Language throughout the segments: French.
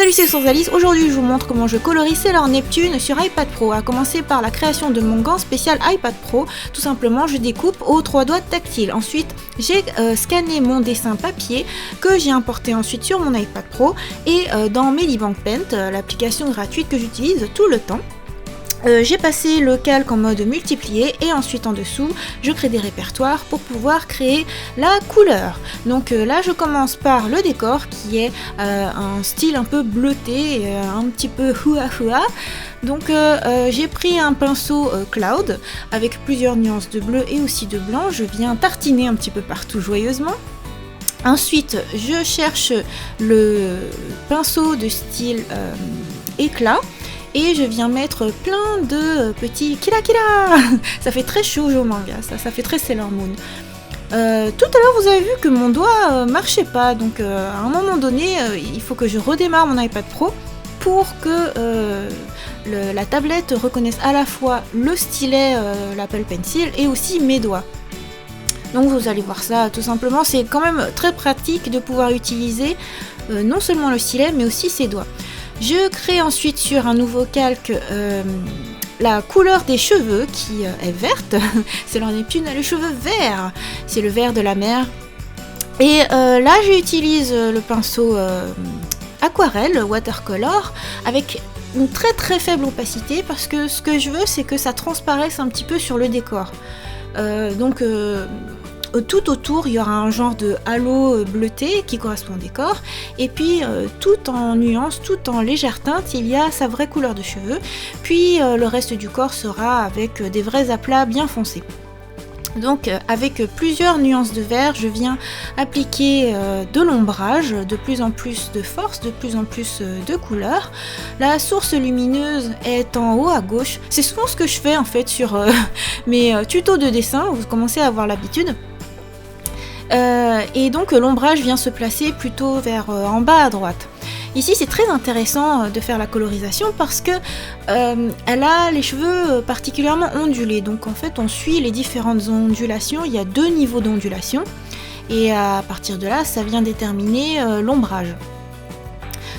Salut, c'est Source Aujourd'hui je vous montre comment je colorie Sailor Neptune sur iPad Pro, à commencer par la création de mon gant spécial iPad Pro. Tout simplement je découpe aux 3 doigts tactiles. Ensuite j'ai scanné mon dessin papier que j'ai importé ensuite sur mon iPad Pro et dans Medibank Paint, l'application gratuite que j'utilise tout le temps. J'ai passé le calque en mode multiplié et ensuite en dessous je crée des répertoires pour pouvoir créer la couleur. Donc là je commence par le décor qui est un style un peu bleuté, un petit peu hua hua. Donc j'ai pris un pinceau cloud avec plusieurs nuances de bleu et aussi de blanc. Je viens tartiner un petit peu partout joyeusement. Ensuite je cherche le pinceau de style éclat. Et je viens mettre plein de petits kila kila. Ça fait très shoujo manga, ça fait très Sailor Moon. Tout à l'heure vous avez vu que mon doigt marchait pas, donc à un moment donné il faut que je redémarre mon iPad Pro pour que la tablette reconnaisse à la fois le stylet, l'Apple Pencil et aussi mes doigts. Donc vous allez voir ça tout simplement, c'est quand même très pratique de pouvoir utiliser non seulement le stylet mais aussi ses doigts. Je crée ensuite sur un nouveau calque la couleur des cheveux qui est verte. Sailor Neptune a les cheveux verts, c'est le vert de la mer. Et là j'utilise le pinceau aquarelle, watercolor, avec une très très faible opacité parce que ce que je veux c'est que ça transparaisse un petit peu sur le décor. Tout autour il y aura un genre de halo bleuté qui correspond au décor et puis tout en nuance, tout en légère teinte il y a sa vraie couleur de cheveux, puis le reste du corps sera avec des vrais aplats bien foncés. Donc avec plusieurs nuances de vert je viens appliquer de l'ombrage, de plus en plus de force, de plus en plus de couleurs. La source lumineuse est en haut à gauche, c'est souvent ce que je fais en fait sur mes tutos de dessin, vous commencez à avoir l'habitude. Et donc l'ombrage vient se placer plutôt vers en bas à droite. Ici c'est très intéressant de faire la colorisation parce que elle a les cheveux particulièrement ondulés, donc en fait on suit les différentes ondulations, il y a 2 niveaux d'ondulation et à partir de là ça vient déterminer l'ombrage.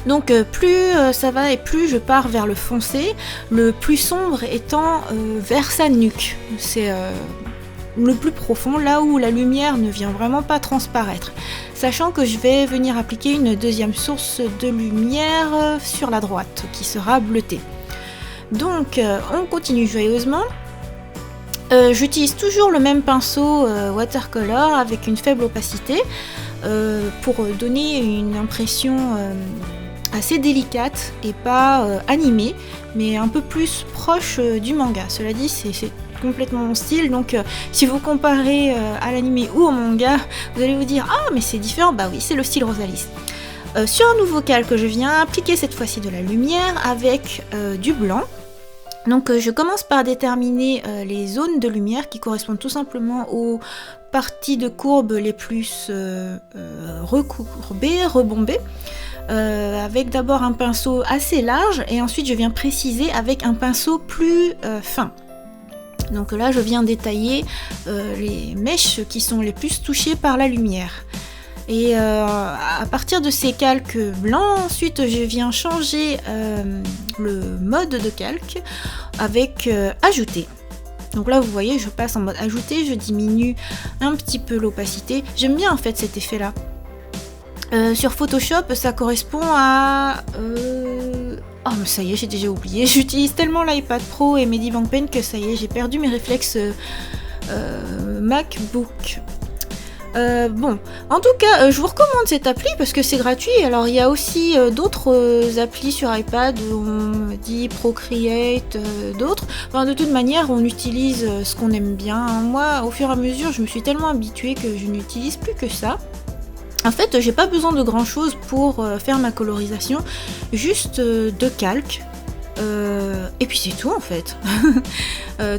Donc plus ça va et plus je pars vers le foncé, le plus sombre étant vers sa nuque. C'est le plus profond, là où la lumière ne vient vraiment pas transparaître. Sachant que je vais venir appliquer une deuxième source de lumière sur la droite, qui sera bleutée. Donc on continue joyeusement. J'utilise toujours le même pinceau watercolor avec une faible opacité pour donner une impression assez délicate et pas animée, mais un peu plus proche du manga. Cela dit, c'est complètement mon style, donc si vous comparez à l'anime ou au manga, vous allez vous dire « Ah, mais c'est différent !» Bah oui, c'est le style Rosalis. Sur un nouveau calque, je viens appliquer cette fois-ci de la lumière avec du blanc. Donc je commence par déterminer les zones de lumière qui correspondent tout simplement aux parties de courbe les plus recourbées, rebombées. Avec d'abord un pinceau assez large et ensuite je viens préciser avec un pinceau plus fin. Donc là je viens détailler les mèches qui sont les plus touchées par la lumière. Et à partir de ces calques blancs, ensuite je viens changer le mode de calque avec ajouter. Donc là vous voyez je passe en mode ajouter, je diminue un petit peu l'opacité. J'aime bien en fait cet effet là. Sur Photoshop ça correspond à... Oh mais ça y est, j'ai déjà oublié, j'utilise tellement l'iPad Pro et Medibank Paint que ça y est, j'ai perdu mes réflexes MacBook. Bon, en tout cas, je vous recommande cette appli parce que c'est gratuit. Alors il y a aussi d'autres applis sur iPad, on dit Procreate, d'autres. Enfin, de toute manière, on utilise ce qu'on aime bien. Moi, au fur et à mesure, je me suis tellement habituée que je n'utilise plus que ça. En fait, j'ai pas besoin de grand chose pour faire ma colorisation, juste 2 calques, et puis c'est tout en fait.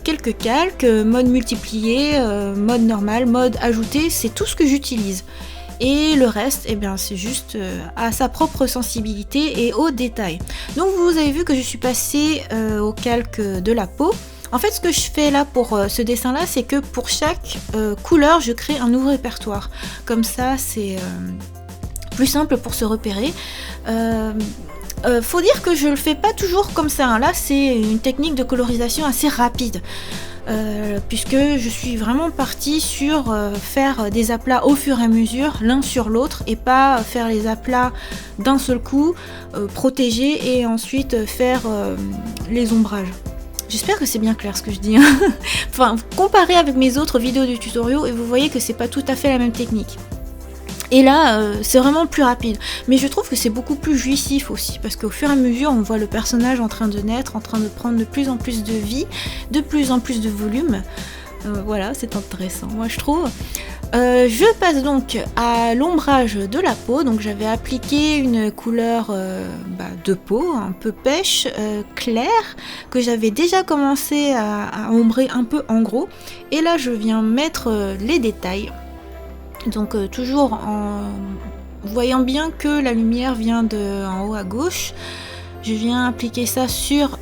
Quelques calques, mode multiplié, mode normal, mode ajouté, c'est tout ce que j'utilise. Et le reste, eh bien, c'est juste à sa propre sensibilité et au détail. Donc vous avez vu que je suis passée au calque de la peau. En fait, ce que je fais là pour ce dessin-là, c'est que pour chaque couleur, je crée un nouveau répertoire. Comme ça, c'est plus simple pour se repérer. Faut dire que je le fais pas toujours comme ça, hein. Là c'est une technique de colorisation assez rapide. Puisque je suis vraiment partie sur faire des aplats au fur et à mesure, l'un sur l'autre, et pas faire les aplats d'un seul coup, protéger et ensuite faire les ombrages. J'espère que c'est bien clair ce que je dis, hein. Enfin, comparez avec mes autres vidéos de tutoriaux et vous voyez que c'est pas tout à fait la même technique. Et là, c'est vraiment plus rapide. Mais je trouve que c'est beaucoup plus jouissif aussi, parce qu'au fur et à mesure, on voit le personnage en train de naître, en train de prendre de plus en plus de vie, de plus en plus de volume. Voilà, c'est intéressant, moi je trouve. Je passe donc à l'ombrage de la peau. Donc j'avais appliqué une couleur de peau, un peu pêche, claire, que j'avais déjà commencé à ombrer un peu en gros. Et là, je viens mettre les détails. Donc toujours en voyant bien que la lumière vient de en haut à gauche, je viens appliquer ça sur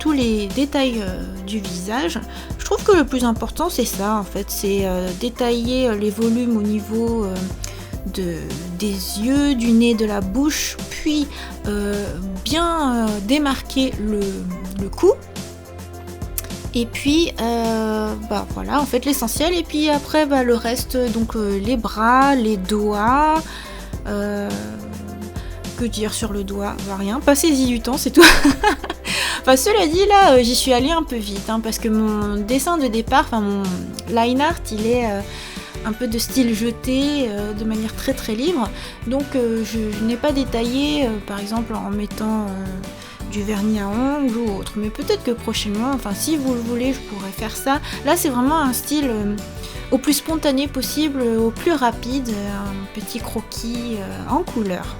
tous les détails du visage. Je trouve que le plus important c'est ça en fait, c'est détailler les volumes au niveau des yeux, du nez, de la bouche, puis bien démarquer le cou. Et puis voilà en fait l'essentiel, et puis après le reste, donc les bras, les doigts, que dire sur le doigt, rien, passez-y du temps, c'est tout. Enfin cela dit là j'y suis allée un peu vite, hein, parce que mon dessin de départ, enfin mon line art il est un peu de style jeté, de manière très très libre, donc je n'ai pas détaillé par exemple en mettant du vernis à ongles ou autre, mais peut-être que prochainement, enfin si vous le voulez, je pourrais faire ça. Là c'est vraiment un style au plus spontané possible, au plus rapide, un petit croquis en couleur.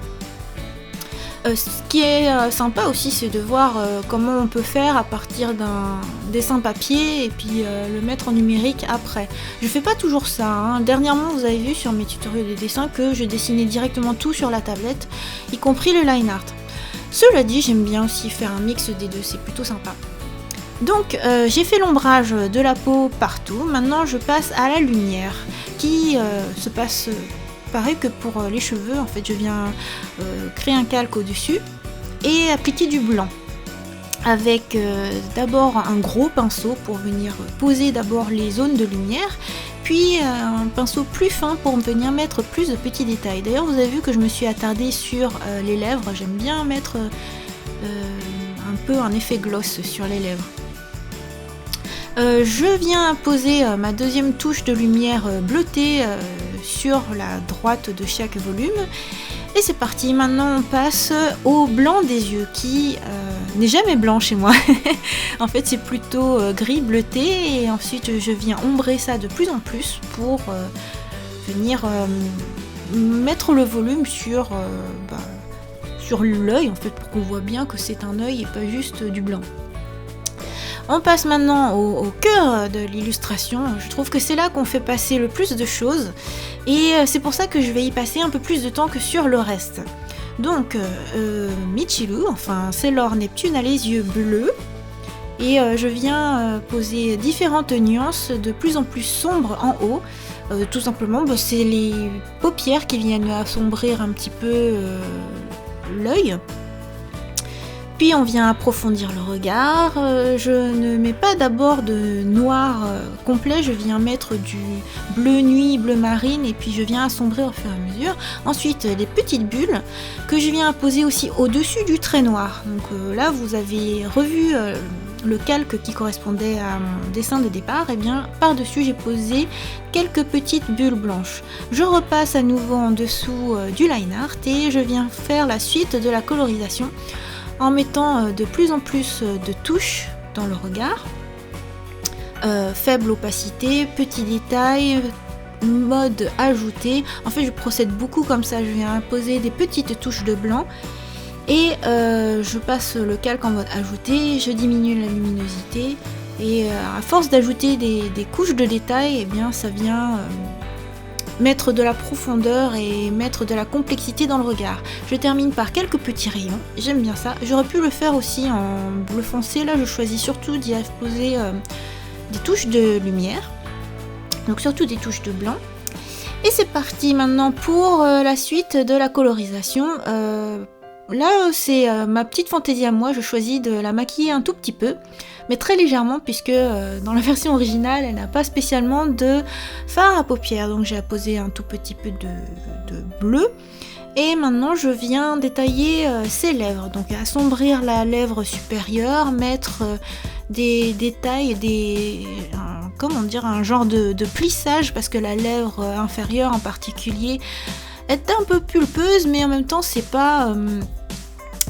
Ce qui est sympa aussi, c'est de voir comment on peut faire à partir d'un dessin papier et puis le mettre en numérique après. Je fais pas toujours ça, hein. Dernièrement vous avez vu sur mes tutoriels de dessin que je dessinais directement tout sur la tablette, y compris le line art. Cela dit, j'aime bien aussi faire un mix des deux, c'est plutôt sympa. Donc j'ai fait l'ombrage de la peau partout. Maintenant je passe à la lumière qui se passe pareil que pour les cheveux. En fait je viens créer un calque au dessus et appliquer du blanc avec d'abord un gros pinceau pour venir poser d'abord les zones de lumière, puis un pinceau plus fin pour venir mettre plus de petits détails. D'ailleurs vous avez vu que je me suis attardée sur les lèvres, j'aime bien mettre un peu un effet gloss sur les lèvres. Je viens poser ma deuxième touche de lumière bleutée sur la droite de chaque volume. Et c'est parti, maintenant on passe au blanc des yeux qui n'est jamais blanc chez moi. En fait c'est plutôt gris bleuté, et ensuite je viens ombrer ça de plus en plus pour venir mettre le volume sur l'œil en fait, pour qu'on voit bien que c'est un œil et pas juste du blanc. On passe maintenant au cœur de l'illustration. Je trouve que c'est là qu'on fait passer le plus de choses, et c'est pour ça que je vais y passer un peu plus de temps que sur le reste. Donc Michilou, enfin Sailor Neptune, a les yeux bleus, et je viens poser différentes nuances de plus en plus sombres en haut. Tout simplement c'est les paupières qui viennent assombrir un petit peu l'œil. Puis on vient approfondir le regard. Je ne mets pas d'abord de noir complet, je viens mettre du bleu nuit, bleu marine, et puis je viens assombrir au fur et à mesure. Ensuite des petites bulles que je viens poser aussi au-dessus du trait noir. Donc là vous avez revu le calque qui correspondait à mon dessin de départ, et bien par-dessus j'ai posé quelques petites bulles blanches. Je repasse à nouveau en dessous du line art et je viens faire la suite de la colorisation en mettant de plus en plus de touches dans le regard, faible opacité, petits détails, mode ajouté. En fait je procède beaucoup comme ça, je viens poser des petites touches de blanc et je passe le calque en mode ajouté, je diminue la luminosité, et à force d'ajouter des couches de détails, eh bien ça vient mettre de la profondeur et mettre de la complexité dans le regard. Je termine par quelques petits rayons, j'aime bien ça. J'aurais pu le faire aussi en bleu foncé, là je choisis surtout d'y poser des touches de lumière, donc surtout des touches de blanc. Et c'est parti maintenant pour la suite de la colorisation. là, c'est ma petite fantaisie à moi, je choisis de la maquiller un tout petit peu, mais très légèrement, puisque dans la version originale, elle n'a pas spécialement de fard à paupières, donc j'ai apposé un tout petit peu de bleu. Et maintenant, je viens détailler ses lèvres, donc assombrir la lèvre supérieure, mettre des détails, un genre de plissage, parce que la lèvre inférieure en particulier est un peu pulpeuse, mais en même temps, c'est pas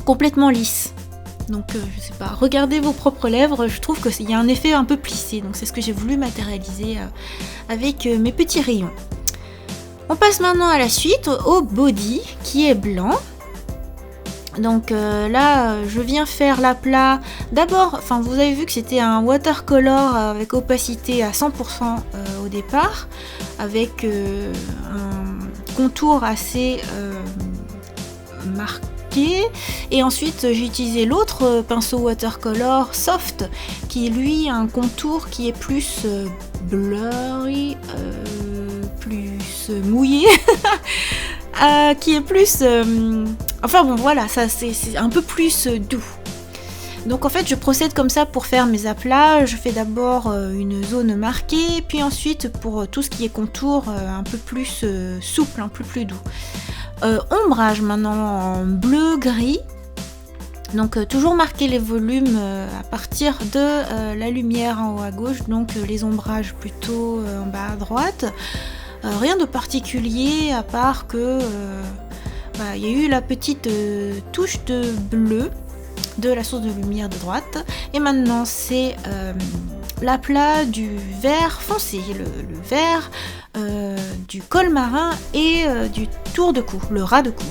complètement lisse. Donc je sais pas, regardez vos propres lèvres, je trouve qu'il y a un effet un peu plissé, donc c'est ce que j'ai voulu matérialiser avec mes petits rayons. On passe maintenant à la suite, au body qui est blanc. Donc là, je viens faire l'aplat. D'abord, vous avez vu que c'était un watercolor avec opacité à 100% au départ, avec un contour assez marqué. Et ensuite, j'ai utilisé l'autre pinceau watercolor soft, qui lui a un contour qui est plus blurry, plus mouillé, qui est plus... ça c'est un peu plus doux. Donc en fait je procède comme ça pour faire mes aplats. Je fais d'abord une zone marquée, puis ensuite pour tout ce qui est contour un peu plus souple, un peu plus doux. Ombrage maintenant en bleu-gris. Donc toujours marquer les volumes à partir de la lumière en haut à gauche, donc les ombrages plutôt en bas à droite. Rien de particulier à part que il y a eu la petite touche de bleu de la source de lumière de droite, et maintenant c'est l'aplat du vert foncé, le vert du col marin et du tour de cou, le ras de cou.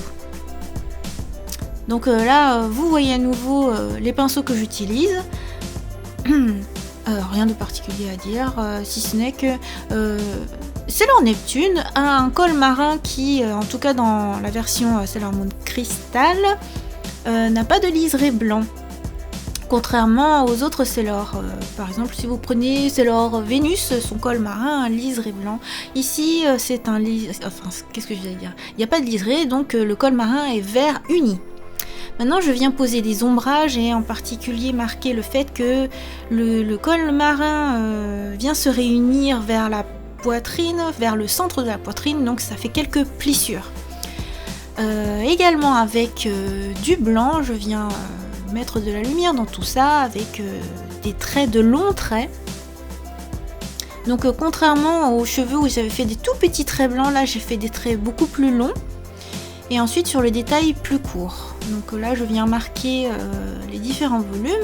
Donc là vous voyez à nouveau les pinceaux que j'utilise. Rien de particulier à dire, si ce n'est que Sailor Neptune a un col marin qui, en tout cas dans la version Sailor Moon Crystal, n'a pas de liseré blanc, contrairement aux autres Sailor. Par exemple, si vous prenez Sailor Vénus, son col marin a un liseré blanc. Ici, c'est un liseré... qu'est-ce que je vais dire ? Il n'y a pas de liseré, donc le col marin est vert uni. Maintenant, je viens poser des ombrages et en particulier marquer le fait que le col marin vient se réunir vers la poitrine, vers le centre de la poitrine, donc ça fait quelques plissures. Également avec du blanc, je viens mettre de la lumière dans tout ça avec des traits, de longs traits. Donc contrairement aux cheveux où j'avais fait des tout petits traits blancs, là j'ai fait des traits beaucoup plus longs. Et ensuite sur le détail plus court. Donc là je viens marquer les différents volumes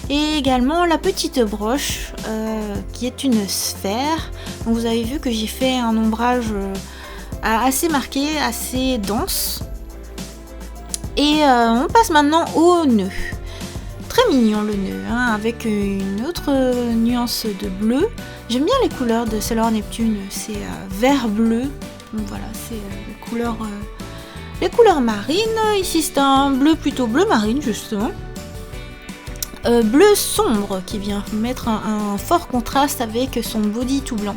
et également la petite broche qui est une sphère. Donc vous avez vu que j'ai fait un ombrage assez marqué, assez dense. Et on passe maintenant au nœud. Très mignon le nœud, hein, avec une autre nuance de bleu. J'aime bien les couleurs de Sailor Neptune, c'est vert bleu. Donc voilà, c'est les couleurs marines. Ici c'est un bleu plutôt bleu marine justement. Bleu sombre qui vient mettre un fort contraste avec son body tout blanc.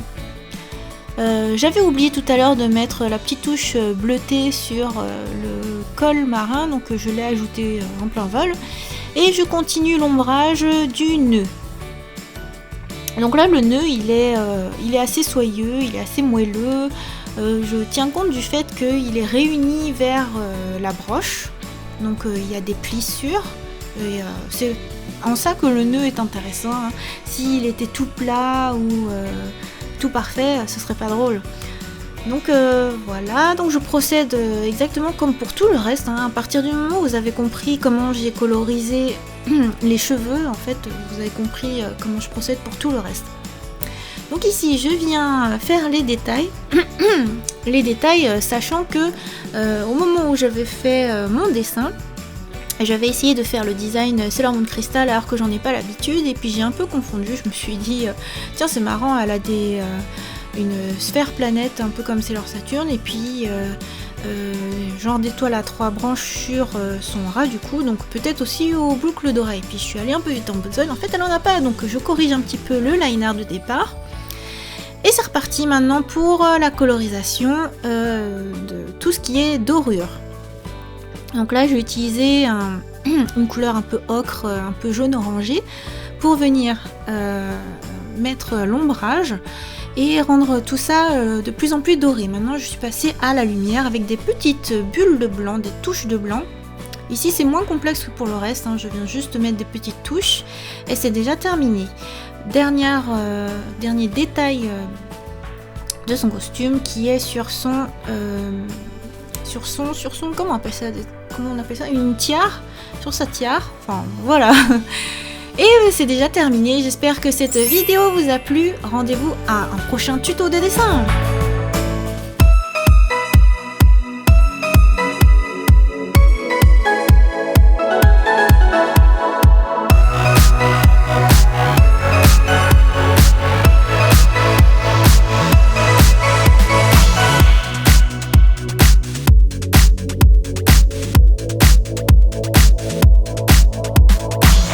J'avais oublié tout à l'heure de mettre la petite touche bleutée sur le col marin, donc je l'ai ajouté en plein vol. Et je continue l'ombrage du nœud. Donc là le nœud il est assez soyeux, il est assez moelleux. Je tiens compte du fait qu'il est réuni vers la broche. Donc il y a des plissures. Et c'est en ça que le nœud est intéressant. Hein. S'il était tout plat ou tout parfait, ce serait pas drôle. Donc voilà, donc je procède exactement comme pour tout le reste. Hein. À partir du moment où vous avez compris comment j'ai colorisé les cheveux, en fait, vous avez compris comment je procède pour tout le reste. Donc ici, je viens faire les détails. Les détails, sachant que au moment où j'avais fait mon dessin, j'avais essayé de faire le design Sailor Moon Crystal alors que j'en ai pas l'habitude et puis j'ai un peu confondu. Je me suis dit, tiens c'est marrant, elle a une sphère planète un peu comme Sailor Saturn et puis genre d'étoile à 3 branches sur son ras du coup, donc peut-être aussi aux boucles d'oreilles. Puis je suis allée un peu vite en besogne, en fait elle en a pas, donc je corrige un petit peu le liner de départ. Et c'est reparti maintenant pour la colorisation de tout ce qui est dorure. Donc là, j'ai utilisé une couleur un peu ocre, un peu jaune orangé, pour venir mettre l'ombrage et rendre tout ça de plus en plus doré. Maintenant, je suis passée à la lumière avec des petites bulles de blanc, des touches de blanc. Ici, c'est moins complexe que pour le reste, je viens juste mettre des petites touches et c'est déjà terminé. Dernier détail de son costume qui est sur son comment on appelle ça, une tiare, sur sa tiare, enfin voilà. Et c'est déjà terminé, j'espère que cette vidéo vous a plu. Rendez-vous à un prochain tuto de dessin.